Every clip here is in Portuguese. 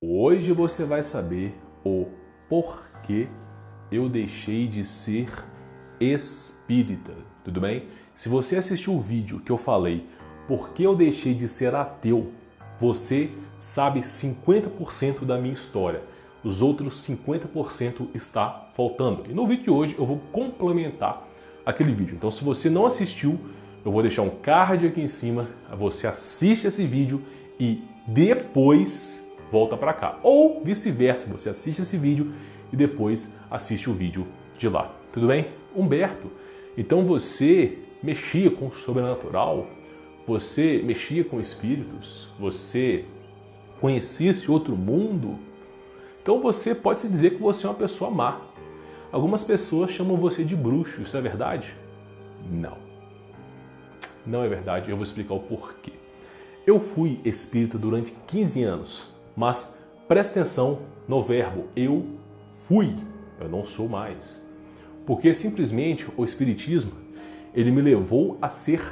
Hoje você vai saber o porquê eu deixei de ser espírita, tudo bem? Se você assistiu o vídeo que eu falei por que eu deixei de ser ateu, você sabe 50% da minha história. Os outros 50% está faltando. E no vídeo de hoje eu vou complementar aquele vídeo. Então se você não assistiu, eu vou deixar um card aqui em cima, você assiste esse vídeo e depois volta para cá. Ou vice-versa, você assiste esse vídeo e depois assiste o vídeo de lá. Tudo bem? Humberto, então você mexia com o sobrenatural? Você mexia com espíritos? Você conhecia esse outro mundo? Então você pode se dizer que você é uma pessoa má. Algumas pessoas chamam você de bruxo, isso é verdade? Não. Não é verdade, eu vou explicar o porquê. Eu fui espírita durante 15 anos, mas presta atenção no verbo eu fui, eu não sou mais. Porque simplesmente o espiritismo, ele me levou a ser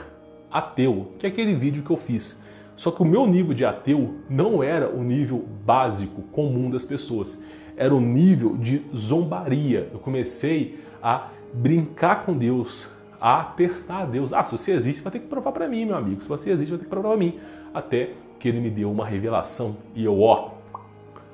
ateu, que é aquele vídeo que eu fiz. Só que o meu nível de ateu não era o nível básico, comum das pessoas. Era o nível de zombaria. Eu comecei a brincar com Deus, a testar Deus. Ah, se você existe, vai ter que provar para mim, meu amigo. Se você existe, vai ter que provar para mim. Até que ele me deu uma revelação e eu,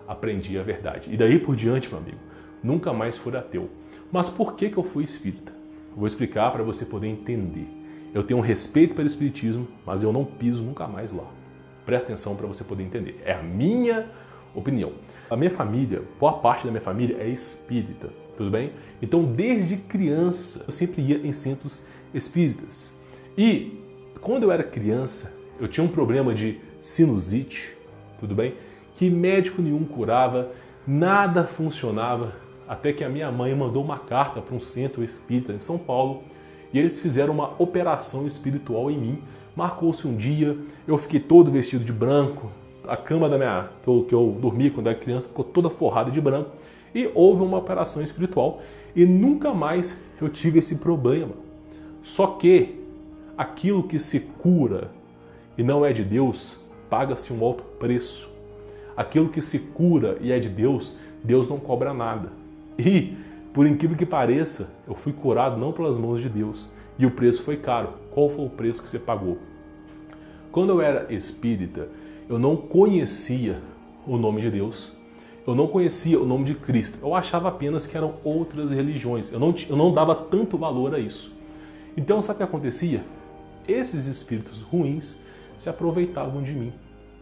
aprendi a verdade. E daí por diante, meu amigo, nunca mais fui ateu. Mas por que eu fui espírita? Eu vou explicar para você poder entender. Eu tenho um respeito pelo espiritismo, mas eu não piso nunca mais lá. Presta atenção para você poder entender. É a minha opinião. A minha família, boa parte da minha família é espírita, tudo bem? Então, desde criança, eu sempre ia em centros espíritas. E quando eu era criança, eu tinha um problema de sinusite, tudo bem? Que médico nenhum curava, nada funcionava, até que a minha mãe mandou uma carta para um centro espírita em São Paulo e eles fizeram uma operação espiritual em mim. Marcou-se um dia, eu fiquei todo vestido de branco, a cama que eu dormi quando era criança ficou toda forrada de branco e houve uma operação espiritual e nunca mais eu tive esse problema. Só que aquilo que se cura e não é de Deus, paga-se um alto preço. Aquilo que se cura e é de Deus, Deus não cobra nada. E, por incrível que pareça, eu fui curado não pelas mãos de Deus. E o preço foi caro. Qual foi o preço que você pagou? Quando eu era espírita, eu não conhecia o nome de Deus. Eu não conhecia o nome de Cristo. Eu achava apenas que eram outras religiões. Eu não dava tanto valor a isso. Então, sabe o que acontecia? Esses espíritos ruins se aproveitavam de mim.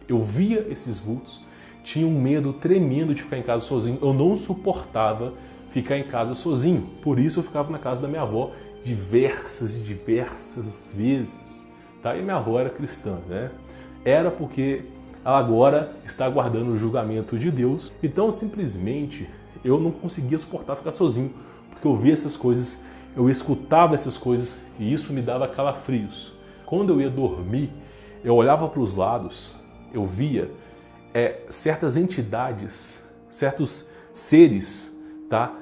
Eu via esses vultos, tinha um medo tremendo de ficar em casa sozinho. Eu não suportava ficar em casa sozinho. Por isso eu ficava na casa da minha avó diversas vezes. Tá? E minha avó era cristã, né? Era porque ela agora está aguardando o julgamento de Deus. Então simplesmente eu não conseguia suportar ficar sozinho, porque eu via essas coisas, eu escutava essas coisas e isso me dava calafrios. Quando eu ia dormir, eu olhava para os lados, eu via certas entidades, certos seres, tá?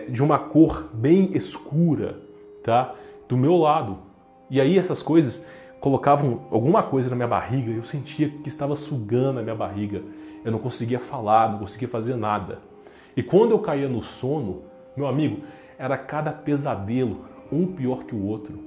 De uma cor bem escura, tá? Do meu lado. E aí essas coisas colocavam alguma coisa na minha barriga, eu sentia que estava sugando a minha barriga. Eu não conseguia falar, não conseguia fazer nada. E quando eu caía no sono, meu amigo, era cada pesadelo, um pior que o outro.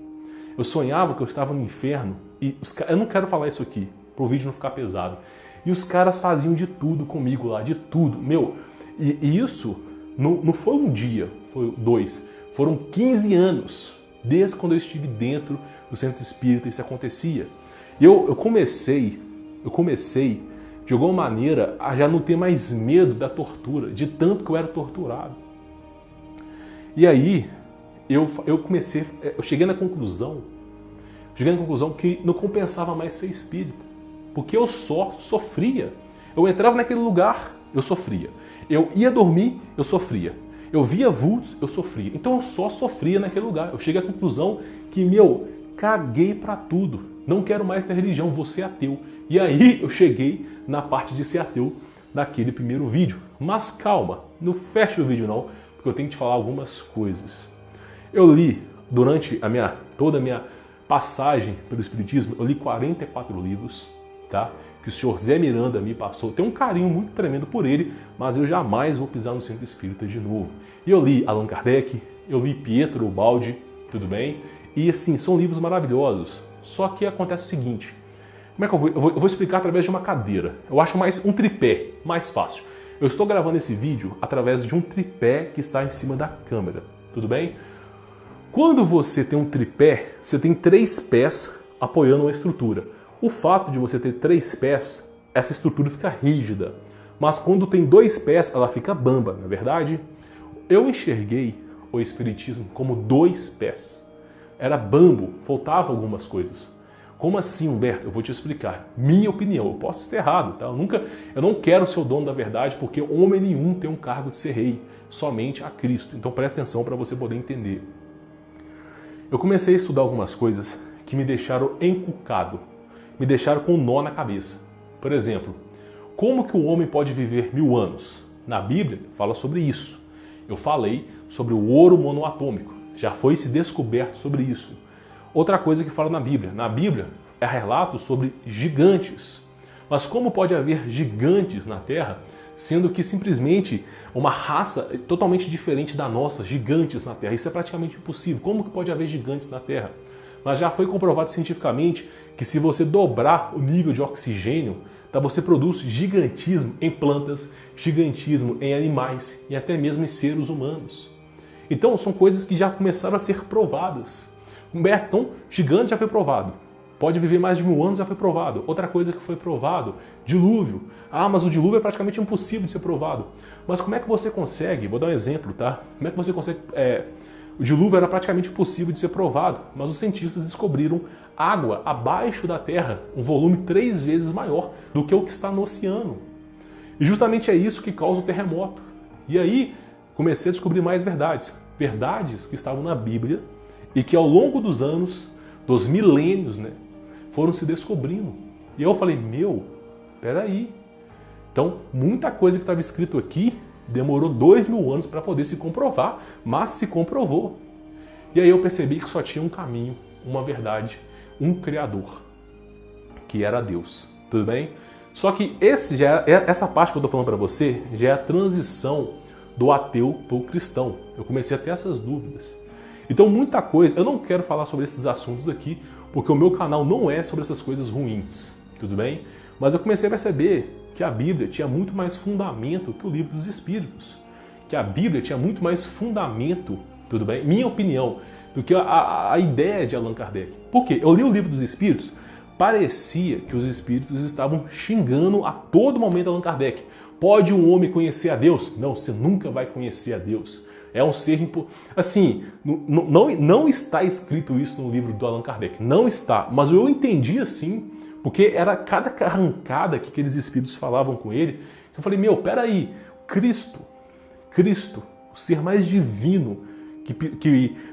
Eu sonhava que eu estava no inferno e eu não quero falar isso aqui, para o vídeo não ficar pesado. E os caras faziam de tudo comigo lá, de tudo. Meu, e isso não foi um dia, foi 2. Foram 15 anos, desde quando eu estive dentro do centro espírita, isso acontecia. E eu comecei, de alguma maneira, a já não ter mais medo da tortura, de tanto que eu era torturado. E aí, eu cheguei na conclusão que não compensava mais ser espírita, porque eu só sofria. Eu entrava naquele lugar, eu sofria. Eu ia dormir, eu sofria. Eu via vultos, eu sofria. Então eu só sofria naquele lugar. Eu cheguei à conclusão que, caguei pra tudo. Não quero mais ter religião, vou ser ateu. E aí eu cheguei na parte de ser ateu daquele primeiro vídeo. Mas calma, não feche o vídeo não, porque eu tenho que te falar algumas coisas. Eu li, durante toda a minha passagem pelo espiritismo, eu li 44 livros, tá? que o senhor Zé Miranda me passou. Tenho um carinho muito tremendo por ele, mas eu jamais vou pisar no centro espírita de novo. E eu li Allan Kardec, eu li Pietro Ubaldi, tudo bem? E assim, são livros maravilhosos. Só que acontece o seguinte, como é que eu vou explicar através de uma cadeira. Eu acho mais um tripé, mais fácil. Eu estou gravando esse vídeo através de um tripé que está em cima da câmera, tudo bem? Quando você tem um tripé, você tem 3 pés apoiando uma estrutura. O fato de você ter 3 pés, essa estrutura fica rígida. Mas quando tem 2 pés, ela fica bamba, não é verdade? Eu enxerguei o Espiritismo como 2 pés. Era bambo, faltava algumas coisas. Como assim, Humberto? Eu vou te explicar. Minha opinião, eu posso estar errado, tá? Eu não quero ser o dono da verdade, porque homem nenhum tem um cargo de ser rei, somente a Cristo. Então presta atenção para você poder entender. Eu comecei a estudar algumas coisas que me deixaram encucado, me deixaram com um nó na cabeça. Por exemplo, como que o homem pode viver 1000 anos? Na Bíblia fala sobre isso. Eu falei sobre o ouro monoatômico, já foi se descoberto sobre isso. Outra coisa que fala na Bíblia é relato sobre gigantes. Mas como pode haver gigantes na Terra, sendo que simplesmente uma raça totalmente diferente da nossa, gigantes na Terra? Isso é praticamente impossível. Como que pode haver gigantes na Terra? Mas já foi comprovado cientificamente que se você dobrar o nível de oxigênio, você produz gigantismo em plantas, gigantismo em animais e até mesmo em seres humanos. Então são coisas que já começaram a ser provadas. Então, gigante já foi provado. Pode viver mais de 1000 anos, já foi provado. Outra coisa que foi provado, dilúvio. Ah, mas o dilúvio é praticamente impossível de ser provado. Mas como é que você consegue, vou dar um exemplo, tá? Como é que você consegue... O dilúvio era praticamente impossível de ser provado, mas os cientistas descobriram água abaixo da Terra, um volume 3 vezes maior do que o que está no oceano. E justamente é isso que causa o terremoto. E aí, comecei a descobrir mais verdades. Verdades que estavam na Bíblia, e que ao longo dos anos, dos milênios, né, foram se descobrindo. E eu falei, peraí. Então, muita coisa que estava escrito aqui demorou 2000 anos para poder se comprovar, mas se comprovou. E aí eu percebi que só tinha um caminho, uma verdade, um Criador, que era Deus. Tudo bem? Só que essa parte que eu estou falando para você já é a transição do ateu para o cristão. Eu comecei a ter essas dúvidas. Então muita coisa, eu não quero falar sobre esses assuntos aqui, porque o meu canal não é sobre essas coisas ruins, tudo bem? Mas eu comecei a perceber que a Bíblia tinha muito mais fundamento que o Livro dos Espíritos. Que a Bíblia tinha muito mais fundamento, tudo bem? Minha opinião, do que a ideia de Allan Kardec. Por quê? Eu li o Livro dos Espíritos, parecia que os espíritos estavam xingando a todo momento Allan Kardec. Pode um homem conhecer a Deus? Não, você nunca vai conhecer a Deus. É um ser... Assim, não está escrito isso no livro do Allan Kardec. Não está. Mas eu entendi assim, porque era cada arrancada que aqueles espíritos falavam com ele. Eu falei, peraí. Cristo, o ser mais divino que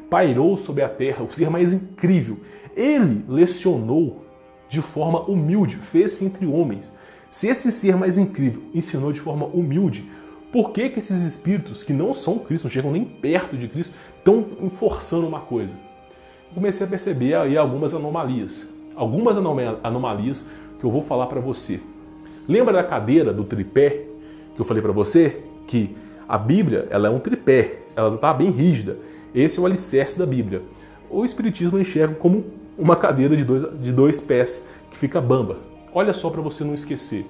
pairou sobre a terra, o ser mais incrível, ele lecionou de forma humilde, fez-se entre homens. Se esse ser mais incrível ensinou de forma humilde, por que esses espíritos que não são Cristo, não chegam nem perto de Cristo, estão forçando uma coisa? Comecei a perceber aí algumas anomalias. Algumas anomalias que eu vou falar para você. Lembra da cadeira, do tripé, que eu falei para você? Que a Bíblia ela é um tripé, ela está bem rígida. Esse é o alicerce da Bíblia. O Espiritismo enxerga como uma cadeira de dois pés que fica bamba. Olha só para você não esquecer.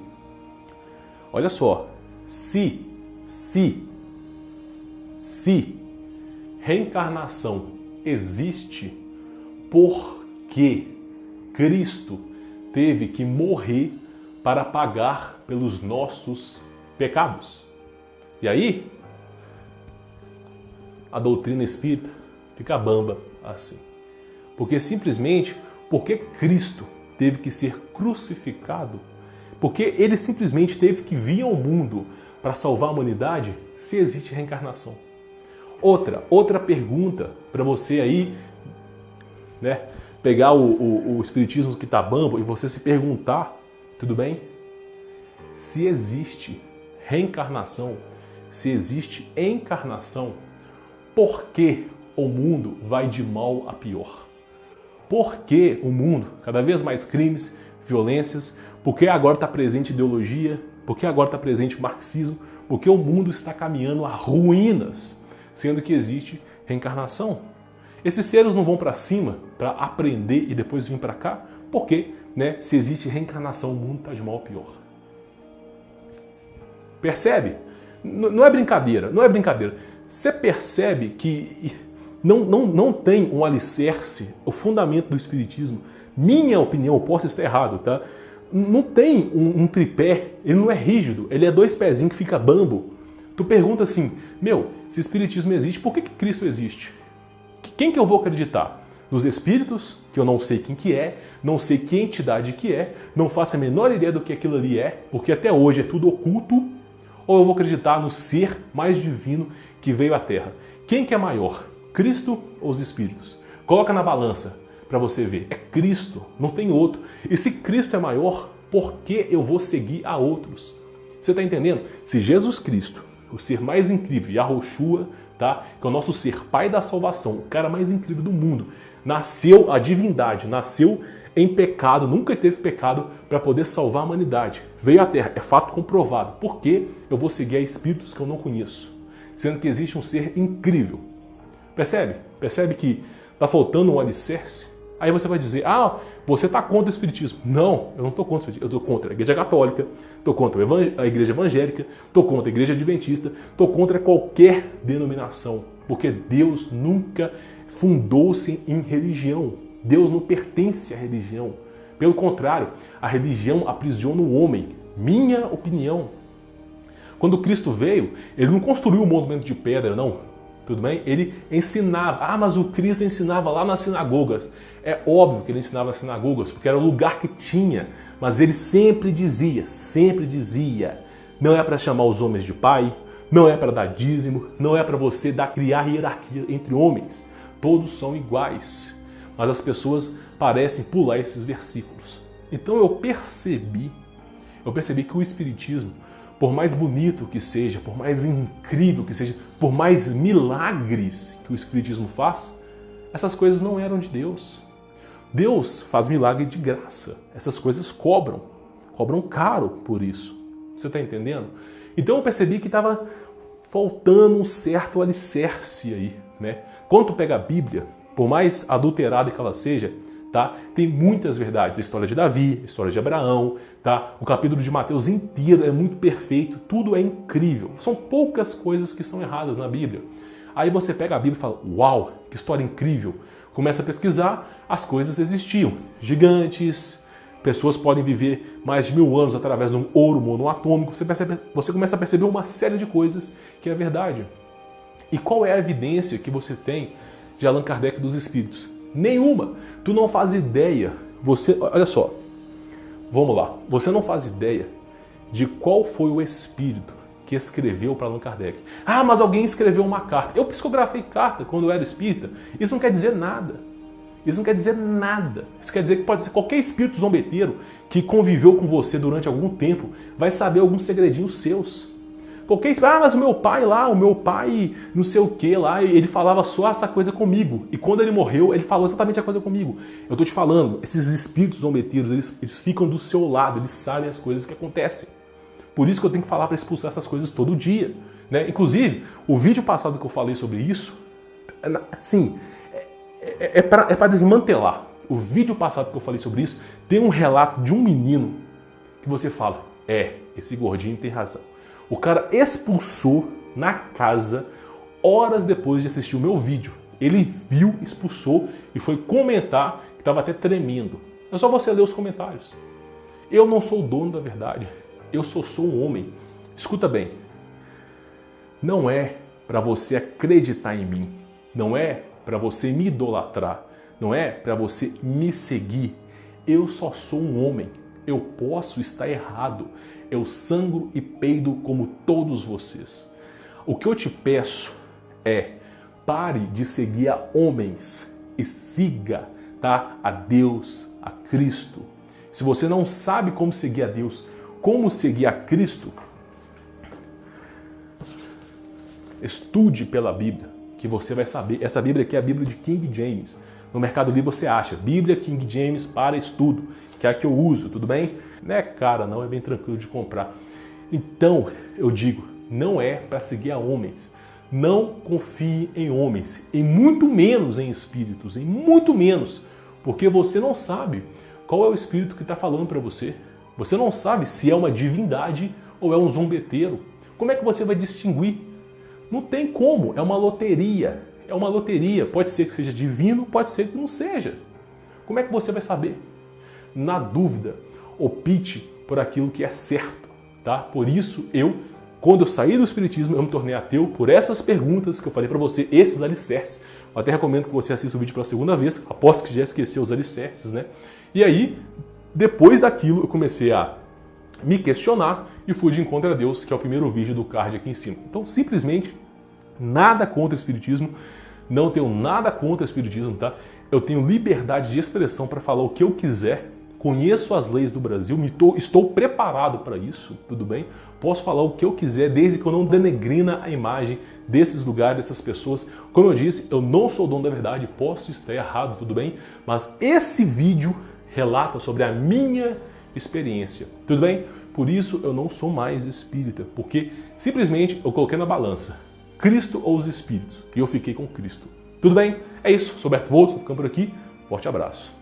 Olha só. Se reencarnação existe, por que Cristo teve que morrer para pagar pelos nossos pecados? E aí, a doutrina espírita fica bamba assim. Porque simplesmente, porque Cristo teve que ser crucificado, porque ele simplesmente teve que vir ao mundo para salvar a humanidade, se existe reencarnação. Outra pergunta para você aí, né, pegar o espiritismo que está bambo e você se perguntar, tudo bem? Se existe reencarnação, se existe encarnação, por que o mundo vai de mal a pior? Por que o mundo, cada vez mais crimes, violências? Por que agora está presente ideologia? Por que agora está presente marxismo? Porque o mundo está caminhando a ruínas, sendo que existe reencarnação. Esses seres não vão para cima para aprender e depois vir para cá? Porque, né, se existe reencarnação, o mundo está de mal a pior. Percebe? Não é brincadeira, não é brincadeira. Você percebe que não tem um alicerce, o fundamento do espiritismo. Minha opinião, eu posso estar errado, tá? Não tem um tripé, ele não é rígido, ele é dois pezinhos que fica bambo. Tu pergunta assim, se o espiritismo existe, por que Cristo existe? Quem que eu vou acreditar? Nos espíritos, que eu não sei quem que é, não sei que entidade que é, não faço a menor ideia do que aquilo ali é, porque até hoje é tudo oculto, ou eu vou acreditar no ser mais divino que veio à Terra? Quem que é maior, Cristo ou os espíritos? Coloca na balança para você ver, é Cristo, não tem outro. E se Cristo é maior, por que eu vou seguir a outros? Você está entendendo? Se Jesus Cristo, o ser mais incrível, Yahushua, tá? Que é o nosso ser, Pai da salvação, o cara mais incrível do mundo, nasceu a divindade, nasceu em pecado, nunca teve pecado para poder salvar a humanidade. Veio à Terra, é fato comprovado. Por que eu vou seguir a espíritos que eu não conheço? Sendo que existe um ser incrível. Percebe? Percebe que está faltando um alicerce? Aí você vai dizer, você está contra o espiritismo. Não, eu não estou contra o espiritismo. Eu estou contra a igreja católica, estou contra a igreja evangélica, estou contra a igreja adventista, estou contra qualquer denominação. Porque Deus nunca fundou-se em religião. Deus não pertence à religião. Pelo contrário, a religião aprisiona o homem. Minha opinião. Quando Cristo veio, ele não construiu um monumento de pedra, não. Tudo bem? Ele ensinava. Mas o Cristo ensinava lá nas sinagogas. É óbvio que ele ensinava nas sinagogas, porque era o lugar que tinha. Mas ele sempre dizia, não é para chamar os homens de pai, não é para dar dízimo, não é para você criar hierarquia entre homens. Todos são iguais. Mas as pessoas parecem pular esses versículos. Então eu percebi que o espiritismo, por mais bonito que seja, por mais incrível que seja, por mais milagres que o espiritismo faz, essas coisas não eram de Deus. Deus faz milagre de graça. Essas coisas cobram caro por isso. Você está entendendo? Então eu percebi que estava faltando um certo alicerce aí, né? Quando tu pega a Bíblia, por mais adulterada que ela seja, tá? Tem muitas verdades. A história de Davi, a história de Abraão, tá? O capítulo de Mateus inteiro é muito perfeito, tudo é incrível. São poucas coisas que são erradas na Bíblia. Aí você pega a Bíblia e fala, uau, que história incrível. Começa a pesquisar, as coisas existiam. Gigantes, pessoas podem viver mais de 1000 anos através de um ouro monoatômico. Você começa a perceber uma série de coisas que é verdade. E qual é a evidência que você tem de Allan Kardec dos espíritos? Nenhuma. Tu não faz ideia. Olha só. Vamos lá. Você não faz ideia de qual foi o espírito que escreveu para Allan Kardec. Mas alguém escreveu uma carta. Eu psicografei carta quando eu era espírita. Isso não quer dizer nada. Isso quer dizer que pode ser qualquer espírito zombeteiro que conviveu com você durante algum tempo vai saber alguns segredinhos seus. Qualquer espírito, mas o meu pai não sei o que lá, ele falava só essa coisa comigo. E quando ele morreu, ele falou exatamente a coisa comigo. Eu tô te falando, esses espíritos zombeteiros, eles ficam do seu lado, eles sabem as coisas que acontecem. Por isso que eu tenho que falar para expulsar essas coisas todo dia, né? Inclusive, o vídeo passado que eu falei sobre isso, sim, é para desmantelar. O vídeo passado que eu falei sobre isso tem um relato de um menino que você fala, esse gordinho tem razão. O cara expulsou na casa horas depois de assistir o meu vídeo. Ele viu, expulsou e foi comentar que estava até tremendo. É só você ler os comentários. Eu não sou o dono da verdade. Eu sou um homem. Escuta bem. Não é para você acreditar em mim. Não é para você me idolatrar. Não é para você me seguir. Eu só sou um homem. Eu posso estar errado. Eu sangro e peido como todos vocês. O que eu te peço é, pare de seguir a homens e siga, tá, a Deus, a Cristo. Se você não sabe como seguir a Deus, como seguir a Cristo, estude pela Bíblia, que você vai saber. Essa Bíblia aqui é a Bíblia de King James. No Mercado Livre você acha Bíblia King James para estudo, que é a que eu uso, tudo bem? Não é cara não, é bem tranquilo de comprar. Então, eu digo, não é para seguir a homens. Não confie em homens, e muito menos em espíritos, em muito menos, porque você não sabe qual é o espírito que está falando para você. Você não sabe se é uma divindade ou é um zombeteiro. Como é que você vai distinguir? Não tem como, é uma loteria. É uma loteria, pode ser que seja divino, pode ser que não seja. Como é que você vai saber? Na dúvida, opte por aquilo que é certo, tá? Por isso quando eu saí do espiritismo, eu me tornei ateu por essas perguntas que eu falei para você, esses alicerces. Eu até recomendo que você assista o vídeo pela segunda vez, aposto que já esqueceu os alicerces, né? E aí, depois daquilo, eu comecei a me questionar e fui de encontro a Deus, que é o primeiro vídeo do card aqui em cima. Então, simplesmente, nada contra o espiritismo, não tenho nada contra o espiritismo, tá? Eu tenho liberdade de expressão para falar o que eu quiser, conheço as leis do Brasil, estou preparado para isso, tudo bem? Posso falar o que eu quiser, desde que eu não denegrina a imagem desses lugares, dessas pessoas. Como eu disse, eu não sou dono da verdade, posso estar errado, tudo bem? Mas esse vídeo relata sobre a minha experiência, tudo bem? Por isso eu não sou mais espírita, porque simplesmente eu coloquei na balança Cristo ou os espíritos, e eu fiquei com Cristo. Tudo bem? É isso, sou Beto Volto, ficando por aqui, forte abraço.